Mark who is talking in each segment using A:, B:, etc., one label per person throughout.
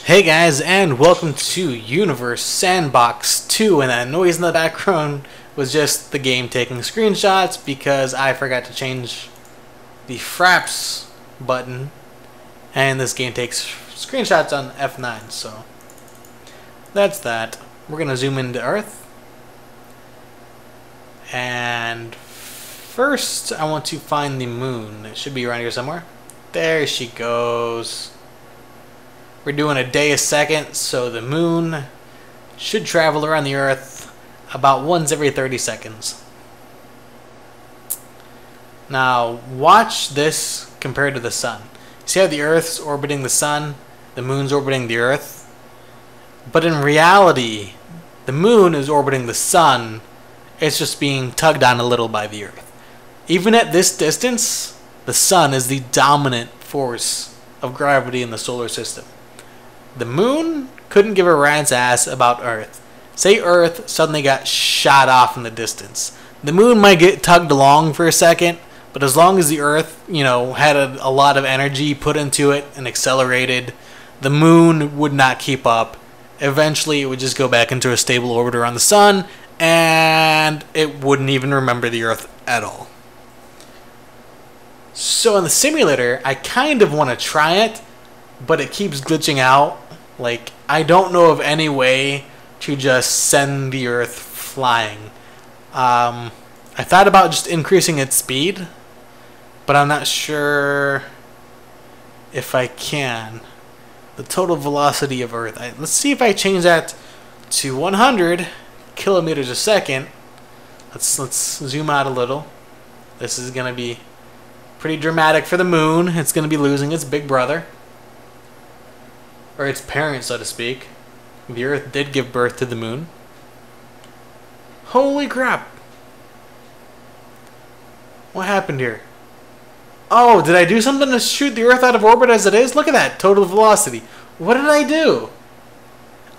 A: Hey guys, and welcome to Universe Sandbox 2, and that noise in the background was just the game taking screenshots because I forgot to change the Fraps button, and this game takes screenshots on F9, so that's that. We're going to zoom into Earth, and first I want to find the moon. It should be around here somewhere. There she goes. We're doing a day a second, so the moon should travel around the Earth about once every 30 seconds. Now, watch this compared to the sun. See how the Earth's orbiting the sun, the moon's orbiting the Earth? But in reality, the moon is orbiting the sun, it's just being tugged on a little by the Earth. Even at this distance, the sun is the dominant force of gravity in the solar system. The moon couldn't give a rat's ass about Earth. Say Earth suddenly got shot off in the distance. The moon might get tugged along for a second, but as long as the Earth, had a lot of energy put into it and accelerated, the moon would not keep up. Eventually, it would just go back into a stable orbit around the sun, and it wouldn't even remember the Earth at all. So in the simulator, I kind of want to try it, but it keeps glitching out. Like, I don't know of any way to just send the Earth flying. I thought about just increasing its speed, but I'm not sure if I can. The total velocity of Earth. Let's see if I change that to 100 kilometers a second. Let's zoom out a little. This is going to be pretty dramatic for the moon. It's going to be losing its big brother. Or its parent, so to speak. The Earth did give birth to the moon. Holy crap! What happened here? Oh, did I do something to shoot the Earth out of orbit as it is? Look at that, total velocity. What did I do?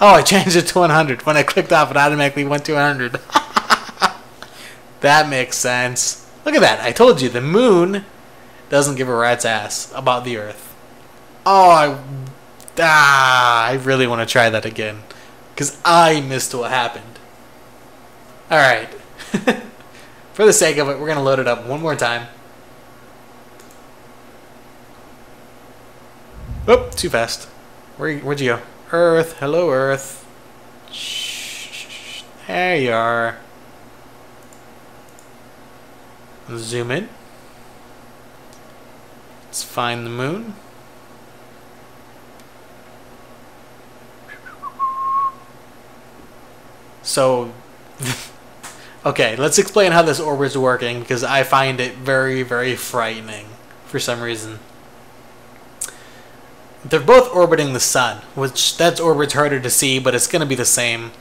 A: Oh, I changed it to 100. When I clicked off, it automatically went to 100. That makes sense. Look at that, I told you, the moon doesn't give a rat's ass about the Earth. Oh, I really want to try that again, because I missed what happened. Alright. For the sake of it, we're going to load it up one more time. Oop, too fast. Where'd you go? Earth, hello Earth. Shh, there you are. Zoom in. Let's find the moon. So, okay, let's explain how this orbit's working, because I find it very, very frightening for some reason. They're both orbiting the sun, which that orbit's harder to see, but it's going to be the same.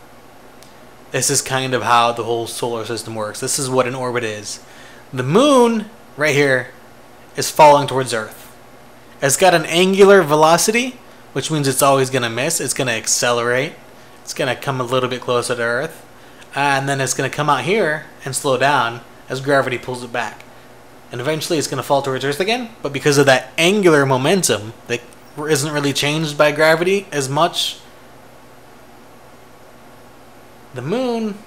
A: This is kind of how the whole solar system works. This is what an orbit is. The moon, right here, is falling towards Earth. It's got an angular velocity, which means it's always going to miss. It's going to accelerate. It's going to come a little bit closer to Earth, and then it's going to come out here and slow down as gravity pulls it back. And eventually it's going to fall towards Earth again, but because of that angular momentum that isn't really changed by gravity as much, the moon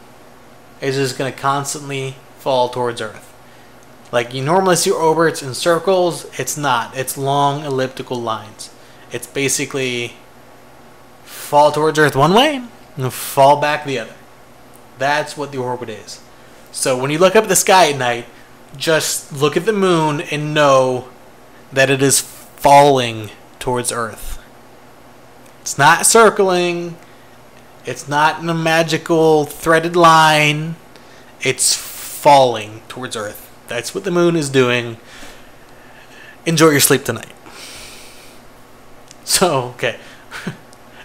A: is just going to constantly fall towards Earth. Like you normally see orbits in circles, it's not. It's long elliptical lines. It's basically fall towards Earth one way and fall back the other. That's what the orbit is. So when you look up at the sky at night, just look at the moon and know that it is falling towards Earth. It's not circling. It's not in a magical threaded line. It's falling towards Earth. That's what the moon is doing. Enjoy your sleep tonight. So, okay.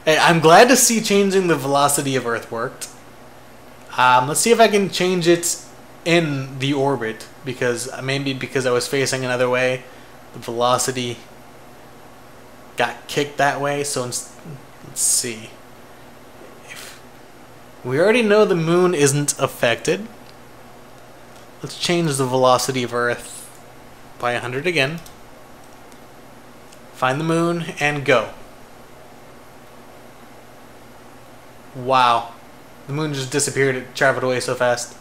A: Hey, I'm glad to see changing the velocity of Earth worked. Let's see if I can change it in the orbit, because maybe because I was facing another way, the velocity got kicked that way. So let's see. We already know the moon isn't affected. Let's change the velocity of Earth by 100 again. Find the moon and go. Wow. The moon just disappeared. It traveled away so fast.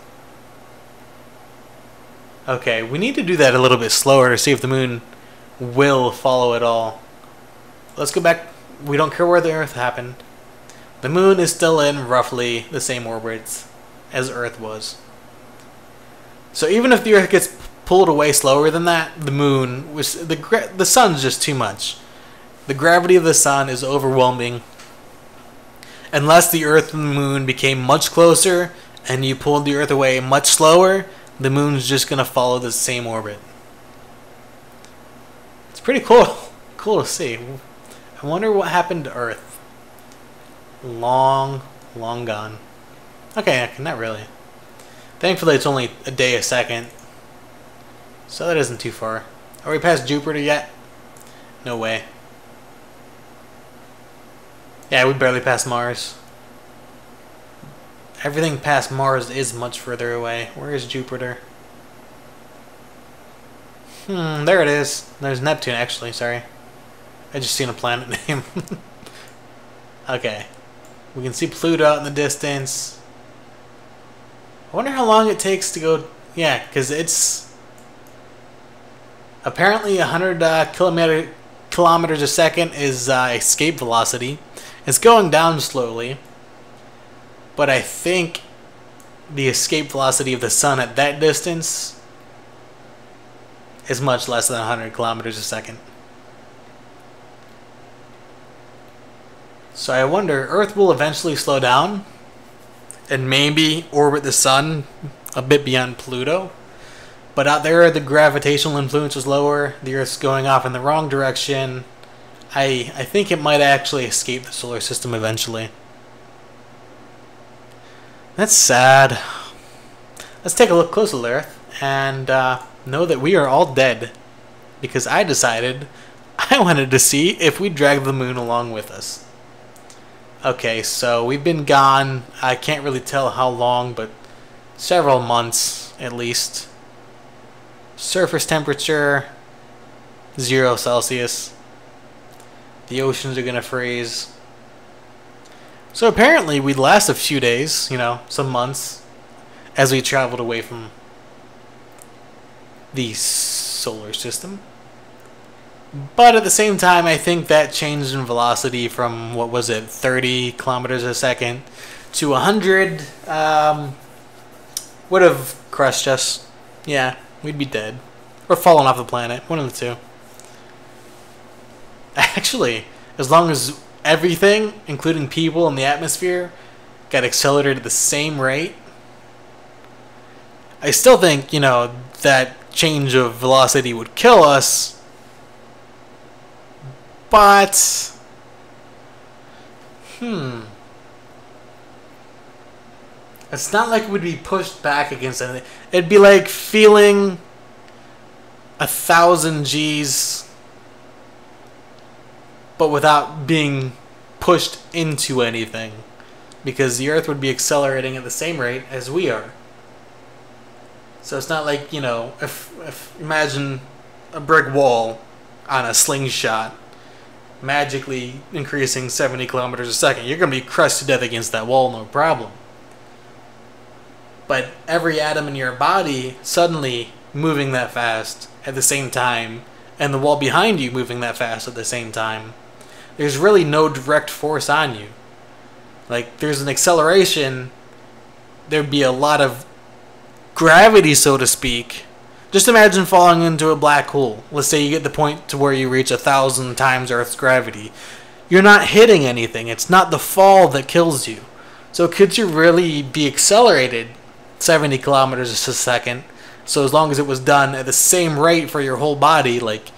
A: Okay, we need to do that a little bit slower to see if the moon will follow at all. Let's go back. We don't care where the Earth happened. The moon is still in roughly the same orbits as Earth was. So even if the Earth gets pulled away slower than that, the moon was the sun's just too much. The gravity of the sun is overwhelming. Unless the Earth and the moon became much closer and you pulled the Earth away much slower, the moon's just gonna follow the same orbit. It's pretty cool. Cool to see. I wonder what happened to Earth. Long gone. Okay, not really. Thankfully, it's only a day a second, so that isn't too far. Are we past Jupiter yet? No way. Yeah, we barely passed Mars. Everything past Mars is much further away. Where is Jupiter? There it is. There's Neptune, actually, sorry. I just seen a planet name. Okay. We can see Pluto out in the distance. I wonder how long it takes to go... Yeah, because it's... Apparently 100 kilometers a second is escape velocity. It's going down slowly. But I think the escape velocity of the sun at that distance is much less than 100 kilometers a second. So I wonder, Earth will eventually slow down and maybe orbit the sun a bit beyond Pluto. But out there, the gravitational influence is lower. The Earth's going off in the wrong direction. I think it might actually escape the solar system eventually. That's sad. Let's take a look closer at Earth and know that we are all dead because I decided I wanted to see if we drag the moon along with us. Okay, so we've been gone, I can't really tell how long, but several months at least. Surface temperature, 0 Celsius. The oceans are gonna freeze. So apparently we'd last a few days, you know, some months, as we traveled away from the solar system. But at the same time, I think that change in velocity from, what was it, 30 kilometers a second to 100 would have crushed us. Yeah, we'd be dead. Or fallen off the planet, one of the two. Actually, as long as everything, including people in the atmosphere, got accelerated at the same rate, I still think, you know, that change of velocity would kill us. But, it's not like we'd be pushed back against anything. It'd be like feeling 1,000 Gs, but without being pushed into anything. Because the Earth would be accelerating at the same rate as we are. So it's not like, you know, if imagine a brick wall on a slingshot magically increasing 70 kilometers a second. You're going to be crushed to death against that wall, no problem. But every atom in your body suddenly moving that fast at the same time, and the wall behind you moving that fast at the same time, there's really no direct force on you. Like, there's an acceleration, there'd be a lot of gravity, so to speak. Just imagine falling into a black hole. Let's say you get the point to where you reach 1,000 times Earth's gravity. You're not hitting anything. It's not the fall that kills you. So could you really be accelerated 70 kilometers a second? So as long as it was done at the same rate for your whole body, like,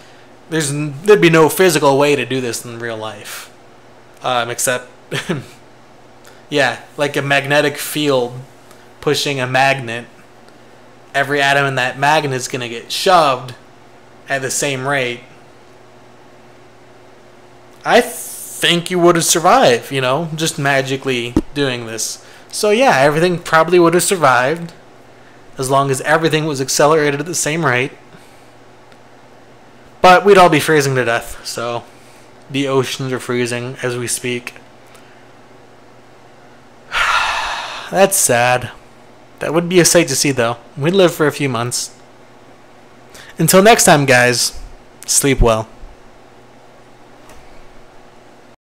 A: there'd be no physical way to do this in real life. Except, yeah, like a magnetic field pushing a magnet. Every atom in that magnet is going to get shoved at the same rate. I think you would have survived, you know, just magically doing this. So yeah, everything probably would have survived as long as everything was accelerated at the same rate. But we'd all be freezing to death, so the oceans are freezing as we speak. That's sad. That would be a sight to see, though. We'd live for a few months. Until next time, guys, sleep well.